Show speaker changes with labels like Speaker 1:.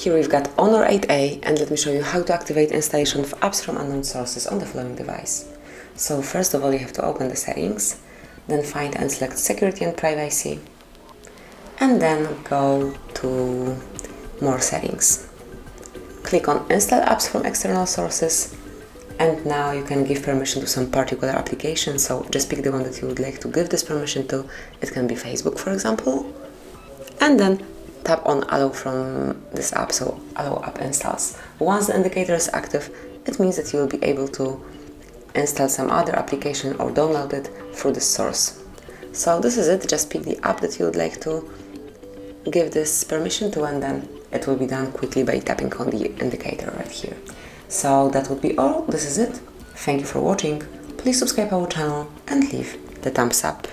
Speaker 1: Here we've got Honor 8A, and let me show you how to activate installation of apps from unknown sources on the following device. So first of all, you have to open the settings, then find and select security and privacy, and then go to more settings. Click on install apps from external sources, and now you can give permission to some particular application, so just pick the one that you would like to give this permission to. It can be Facebook, for example, and then tap on allow from this app, so allow app installs. Once the indicator is active, it means that you will be able to install some other application or download it through this source. So this is it, just pick the app that you would like to give this permission to, and then it will be done quickly by tapping on the indicator right here. So that would be all, this is it. Thank you for watching, please subscribe our channel and leave the thumbs up.